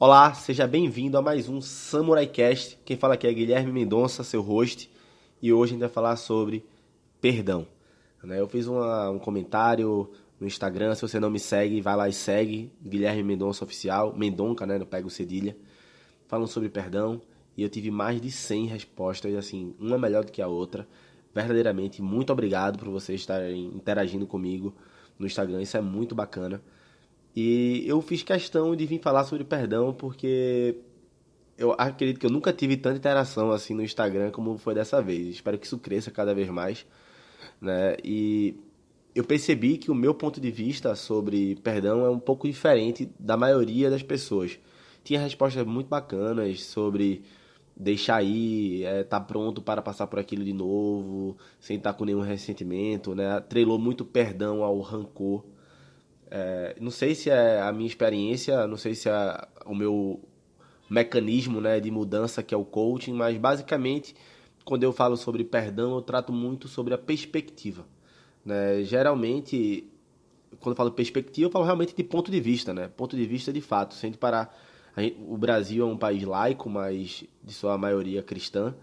Olá, seja bem-vindo a mais um Samurai Cast. Quem fala aqui é Guilherme Mendonça, seu host, e hoje a gente vai falar sobre perdão. Eu fiz um comentário no Instagram, se você não me segue, vai lá e segue, Guilherme Mendonça Oficial, Mendonca, né, não pego cedilha, falando sobre perdão, e eu tive mais de 100 respostas, assim, uma melhor do que a outra. Verdadeiramente, muito obrigado por vocês estarem interagindo comigo no Instagram, isso é muito bacana. E eu fiz questão de vir falar sobre perdão porque eu acredito que eu nunca tive tanta interação assim no Instagram como foi dessa vez. Espero que isso cresça cada vez mais, né? E eu percebi que o meu ponto de vista sobre perdão é um pouco diferente da maioria das pessoas. Tinha respostas muito bacanas sobre deixar ir, tá pronto para passar por aquilo de novo, sem estar com nenhum ressentimento, né? Atrelou muito perdão ao rancor. Não sei se é a minha experiência, não sei se é o meu mecanismo, né, de mudança que é o coaching, mas basicamente quando eu falo sobre perdão eu trato muito sobre a perspectiva, né? Geralmente quando eu falo perspectiva eu falo realmente de ponto de vista, né? Ponto de vista de fato, sem parar. O Brasil é um país laico, mas de sua maioria cristã.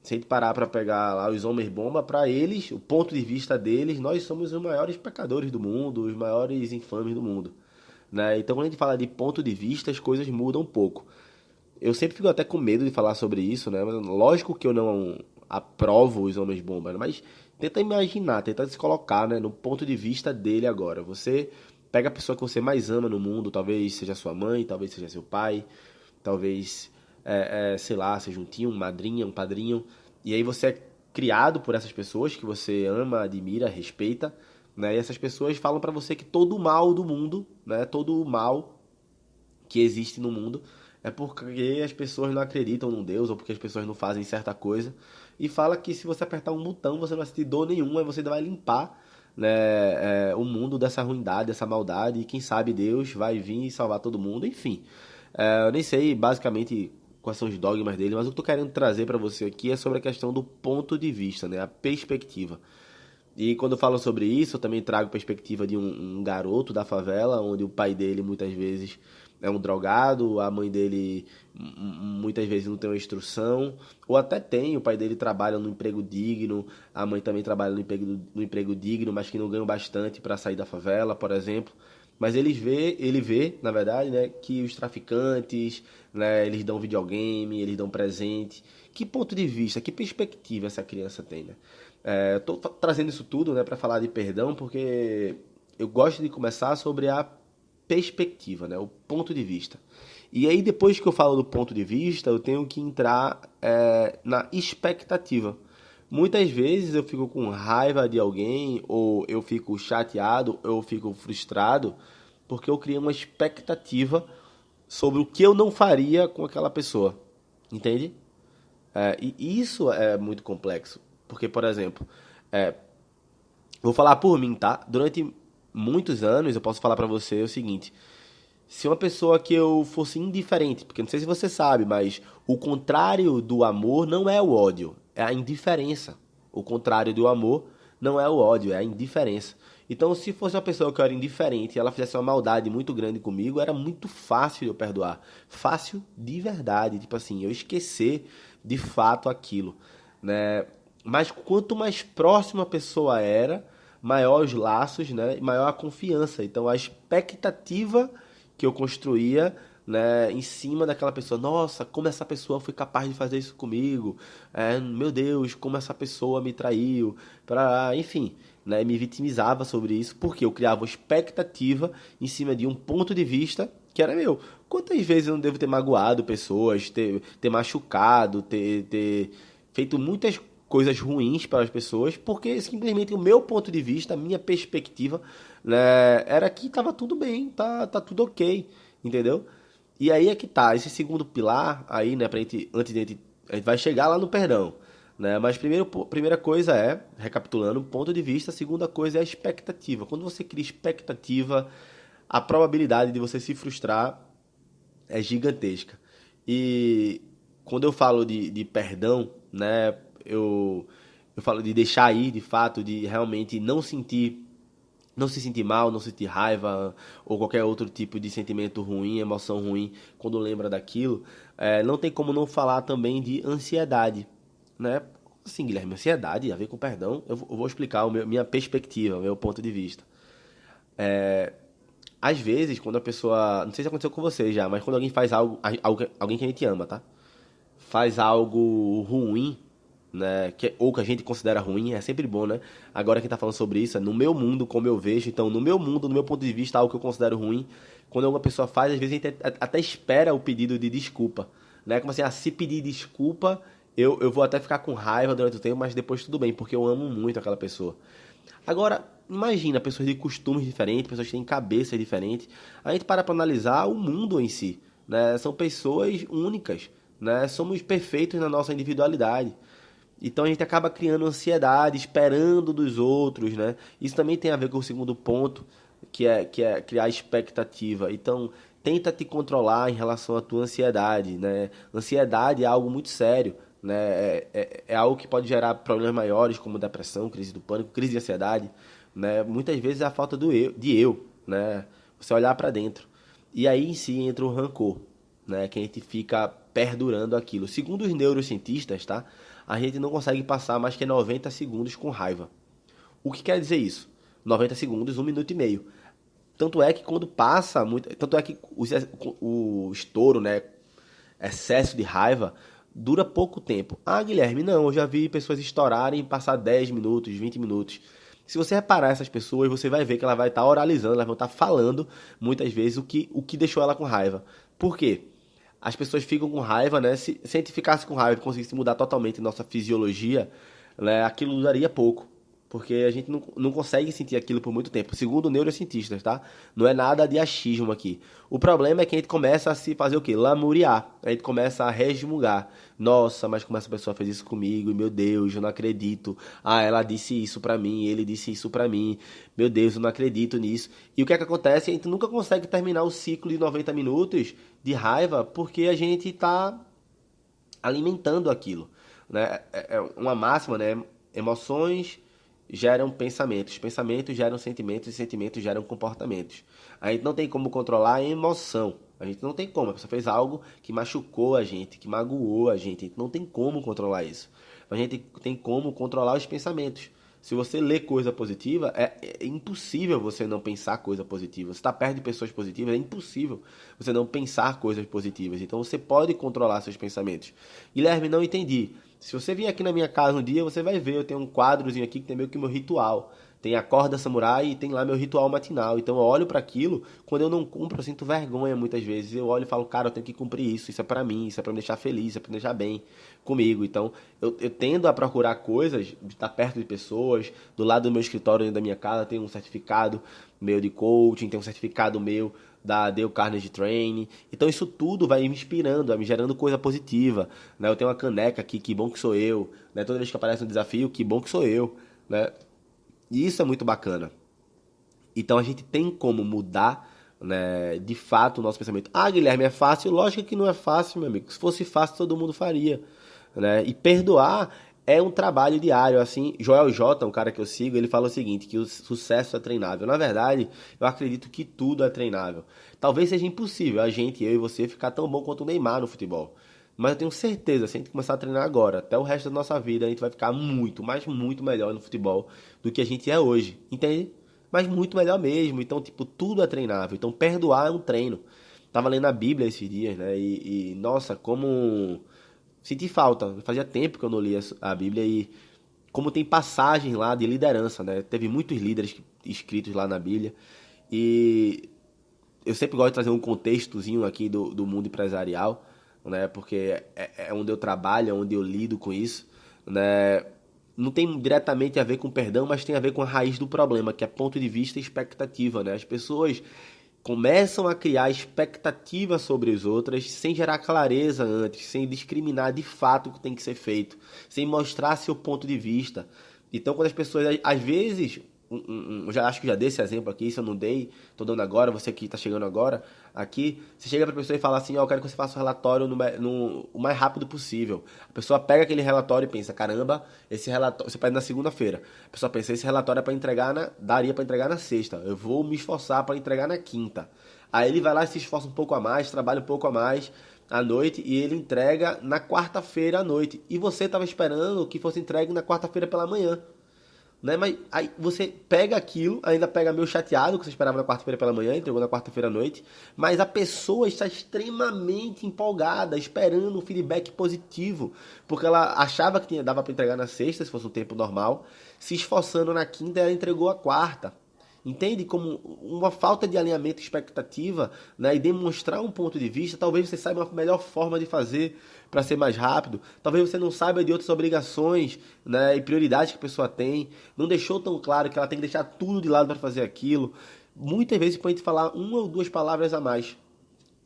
Se a gente parar para pegar lá os homens bomba, para eles, o ponto de vista deles, nós somos os maiores pecadores do mundo, os maiores infames do mundo, né? Então, quando a gente fala de ponto de vista, as coisas mudam um pouco. Eu sempre fico até com medo de falar sobre isso, né? Mas lógico que eu não aprovo os homens bomba, né? Mas tenta imaginar, tenta se colocar, né, no ponto de vista dele agora. Você pega a pessoa que você mais ama no mundo, talvez seja sua mãe, talvez seja seu pai, talvez, sei lá, seja um tio, uma madrinha, um padrinho. E aí você é criado por essas pessoas que você ama, admira, respeita, né? E essas pessoas falam pra você que todo o mal do mundo, né? Todo o mal que existe no mundo é porque as pessoas não acreditam num Deus ou porque as pessoas não fazem certa coisa. E fala que se você apertar um botão você não vai sentir dor nenhuma e você ainda vai limpar, né, o mundo dessa ruindade, dessa maldade. E quem sabe Deus vai vir e salvar todo mundo. Enfim, eu nem sei basicamente quais são os dogmas dele, mas o que eu tô querendo trazer para você aqui é sobre a questão do ponto de vista, né, a perspectiva. E quando eu falo sobre isso, eu também trago perspectiva de um garoto da favela, onde o pai dele muitas vezes é um drogado, a mãe dele muitas vezes não tem uma instrução, ou até tem, o pai dele trabalha num emprego digno, a mãe também trabalha no emprego digno, mas que não ganham bastante para sair da favela, por exemplo. Mas ele vê, na verdade, né, que os traficantes, né, eles dão videogame, eles dão presente. Que ponto de vista, que perspectiva essa criança tem, né? Tô trazendo isso tudo, né, para falar de perdão, porque eu gosto de começar sobre a perspectiva, né, o ponto de vista. E aí depois que eu falo do ponto de vista, eu tenho que entrar na expectativa. Muitas vezes eu fico com raiva de alguém, ou eu fico chateado, ou eu fico frustrado, porque eu criei uma expectativa sobre o que eu não faria com aquela pessoa. Entende? E isso é muito complexo. Porque, por exemplo, vou falar por mim, tá? Durante muitos anos eu posso falar pra você o seguinte: se uma pessoa que eu fosse indiferente, porque não sei se você sabe, mas o contrário do amor não é o ódio, é a indiferença. O contrário do amor não é o ódio, é a indiferença. Então, se fosse uma pessoa que eu era indiferente e ela fizesse uma maldade muito grande comigo, era muito fácil de eu perdoar. Fácil de verdade, tipo assim, eu esquecer de fato aquilo, né? Mas quanto mais próxima a pessoa era, maior os laços, né? E maior a confiança. Então, a expectativa que eu construía, né, em cima daquela pessoa. Nossa, como essa pessoa foi capaz de fazer isso comigo? Meu Deus, como essa pessoa me traiu? Enfim, né, me vitimizava sobre isso porque eu criava uma expectativa em cima de um ponto de vista que era meu. Quantas vezes eu não devo ter magoado pessoas, ter machucado, ter feito muitas coisas ruins para as pessoas, porque simplesmente o meu ponto de vista, a minha perspectiva, né, era que tava tudo bem, tá tudo ok, entendeu? E aí é que tá, esse segundo pilar aí, né, a gente vai chegar lá no perdão, né? Mas primeira coisa recapitulando, ponto de vista, a segunda coisa é a expectativa. Quando você cria expectativa, a probabilidade de você se frustrar é gigantesca. E quando eu falo de perdão, né, eu falo de deixar ir, de fato, de realmente não sentir não se sentir mal, não sentir raiva ou qualquer outro tipo de sentimento ruim, emoção ruim quando lembra daquilo. Não tem como não falar também de ansiedade, né? Assim, Guilherme, ansiedade a ver com perdão. Eu vou explicar minha perspectiva, o meu ponto de vista. Às vezes, quando a pessoa, não sei se aconteceu com você já, mas quando alguém faz alguém que a gente ama, tá? Faz algo ruim, né, ou que a gente considera ruim, é sempre bom, né? Agora quem tá falando sobre isso é no meu mundo, como eu vejo. Então, no meu mundo, no meu ponto de vista, algo que eu considero ruim, quando alguma pessoa faz, às vezes a gente até espera o pedido de desculpa, né? Como assim, se pedir desculpa, eu vou até ficar com raiva durante o tempo, mas depois tudo bem, porque eu amo muito aquela pessoa. Agora, imagina pessoas de costumes diferentes, pessoas que têm cabeças diferentes. A gente para analisar o mundo em si, né? São pessoas únicas, né? Somos perfeitos na nossa individualidade. Então a gente acaba criando ansiedade, esperando dos outros, né? Isso também tem a ver com o segundo ponto, que é criar expectativa. Então, tenta te controlar em relação à tua ansiedade, né? Ansiedade é algo muito sério, né? É algo que pode gerar problemas maiores, como depressão, crise do pânico, crise de ansiedade, né? Muitas vezes é a falta de eu, né? Você olhar para dentro. E aí em si entra o rancor, né? Que a gente fica perdurando aquilo. Segundo os neurocientistas, tá? A gente não consegue passar mais que 90 segundos com raiva. O que quer dizer isso? 90 segundos, 1 minuto e meio. Tanto é que quando passa muito. Tanto é que o estouro, né? Excesso de raiva, dura pouco tempo. Ah, Guilherme, não, eu já vi pessoas estourarem e passar 10 minutos, 20 minutos. Se você reparar essas pessoas, você vai ver que ela vai estar oralizando, elas vão estar falando muitas vezes o que deixou ela com raiva. Por quê? As pessoas ficam com raiva, né? Se a gente ficasse com raiva e conseguisse mudar totalmente nossa fisiologia, né, aquilo duraria pouco. Porque a gente não consegue sentir aquilo por muito tempo. Segundo neurocientistas, tá? Não é nada de achismo aqui. O problema é que a gente começa a se fazer o quê? Lamuriar. A gente começa a resmungar. Nossa, mas como essa pessoa fez isso comigo? E meu Deus, eu não acredito. Ah, ela disse isso pra mim, ele disse isso pra mim. Meu Deus, eu não acredito nisso. E o que é que acontece? A gente nunca consegue terminar o ciclo de 90 minutos de raiva porque a gente tá alimentando aquilo, né? É uma máxima, né? Emoções geram pensamentos geram sentimentos e sentimentos geram comportamentos. A gente não tem como controlar a emoção. A gente não tem como. A pessoa fez algo que machucou a gente, que magoou a gente. A gente não tem como controlar isso. A gente tem como controlar os pensamentos. Se você lê coisa positiva, é impossível você não pensar coisa positiva. Você está perto de pessoas positivas, é impossível você não pensar coisas positivas. Então você pode controlar seus pensamentos. Guilherme, não entendi. Se você vir aqui na minha casa um dia, você vai ver, eu tenho um quadrozinho aqui que tem meio que meu ritual. Tem a corda samurai e tem lá meu ritual matinal. Então eu olho para aquilo, quando eu não cumpro, eu sinto vergonha muitas vezes. Eu olho e falo, cara, eu tenho que cumprir isso. Isso é para mim, isso é para me deixar feliz, isso é para me deixar bem comigo. Então eu tendo a procurar coisas, de estar perto de pessoas. Do lado do meu escritório, dentro da minha casa, tem um certificado meu de coaching, tem um certificado meu da Dale Carnegie Training. Então isso tudo vai me inspirando, vai me gerando coisa positiva, né? Eu tenho uma caneca aqui, que bom que sou eu, né? Toda vez que aparece um desafio, que bom que sou eu, né? E isso é muito bacana. Então a gente tem como mudar, né, de fato o nosso pensamento. Ah, Guilherme, é fácil? Lógico que não é fácil, meu amigo. Se fosse fácil, todo mundo faria, né? E perdoar é um trabalho diário, assim. Joel J, um cara que eu sigo, ele fala o seguinte, que o sucesso é treinável. Na verdade, eu acredito que tudo é treinável. Talvez seja impossível a gente, eu e você, ficar tão bom quanto o Neymar no futebol. Mas eu tenho certeza, se a gente começar a treinar agora, até o resto da nossa vida, a gente vai ficar muito, mas muito melhor no futebol do que a gente é hoje, entende? Mas muito melhor mesmo. Então, tipo, tudo é treinável. Então, perdoar é um treino. Tava lendo a Bíblia esses dias, né? Nossa, como senti falta. Fazia tempo que eu não lia a Bíblia e como tem passagens lá de liderança, né? Teve muitos líderes escritos lá na Bíblia. E eu sempre gosto de trazer um contextozinho aqui do mundo empresarial, né? Porque é onde eu trabalho, é onde eu lido com isso, né? Não tem diretamente a ver com perdão, mas tem a ver com a raiz do problema, que é ponto de vista e expectativa, né? As pessoas começam a criar expectativa sobre as outras sem gerar clareza antes, sem discriminar de fato o que tem que ser feito, sem mostrar seu ponto de vista. Então, quando as pessoas, às vezes, eu já acho que já dei esse exemplo aqui, se eu não dei, tô dando agora, você que tá chegando agora aqui, você chega pra pessoa e fala assim, ó, eu quero que você faça o relatório o mais rápido possível. A pessoa pega aquele relatório e pensa, caramba, esse relatório, você pede na segunda-feira, a pessoa pensa, esse relatório é pra entregar daria pra entregar na sexta, eu vou me esforçar pra entregar na quinta. Aí ele vai lá e se esforça um pouco a mais, trabalha um pouco a mais à noite e ele entrega na quarta-feira à noite. E você estava esperando que fosse entregue na quarta-feira pela manhã. Né? Mas aí você pega aquilo, ainda pega meio chateado, que você esperava na quarta-feira pela manhã, entregou na quarta-feira à noite, mas a pessoa está extremamente empolgada, esperando um feedback positivo, porque ela achava que dava para entregar na sexta, se fosse um tempo normal, se esforçando na quinta e ela entregou a quarta. Entende? Como uma falta de alinhamento e expectativa, né, e demonstrar um ponto de vista, talvez você saiba uma melhor forma de fazer para ser mais rápido, talvez você não saiba de outras obrigações, né, e prioridades que a pessoa tem, não deixou tão claro que ela tem que deixar tudo de lado para fazer aquilo. Muitas vezes pode falar uma ou duas palavras a mais,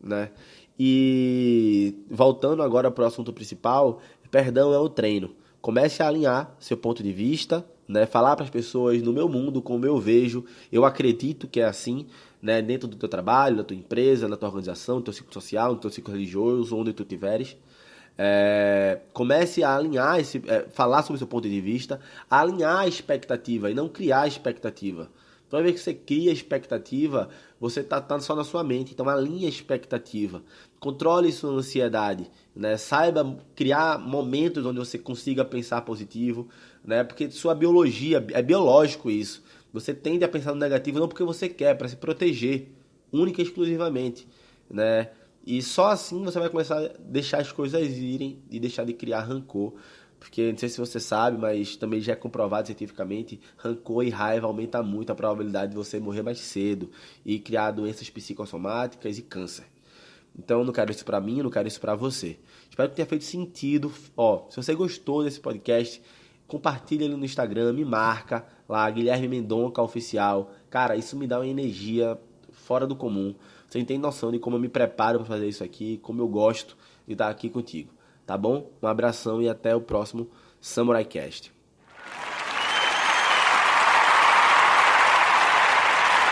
né? E voltando agora para o assunto principal, perdão é o treino. Comece a alinhar seu ponto de vista, né? Falar para as pessoas no meu mundo, como eu vejo, eu acredito que é assim, né? Dentro do teu trabalho, da tua empresa, na tua organização, no teu ciclo social, no teu ciclo religioso, onde tu estiveres. Comece a alinhar, falar sobre o seu ponto de vista, alinhar a expectativa e não criar expectativa. Toda vez que você cria expectativa, você tá só na sua mente. Então alinhe a expectativa. Controle sua ansiedade. Né? Saiba criar momentos onde você consiga pensar positivo. Né? Porque sua biologia, é biológico isso. Você tende a pensar no negativo não porque você quer, para se proteger. Única e exclusivamente. Né? E só assim você vai começar a deixar as coisas irem e deixar de criar rancor. Porque não sei se você sabe, mas também já é comprovado cientificamente, rancor e raiva aumenta muito a probabilidade de você morrer mais cedo e criar doenças psicossomáticas e câncer. Então eu não quero isso pra mim, eu não quero isso pra você. Espero que tenha feito sentido. Ó, se você gostou desse podcast, compartilha ele no Instagram, me marca lá, Guilherme Mendonça Oficial. Cara, isso me dá uma energia fora do comum. Você não tem noção de como eu me preparo para fazer isso aqui, como eu gosto de estar aqui contigo. Tá bom? Um abração e até o próximo Samurai Cast.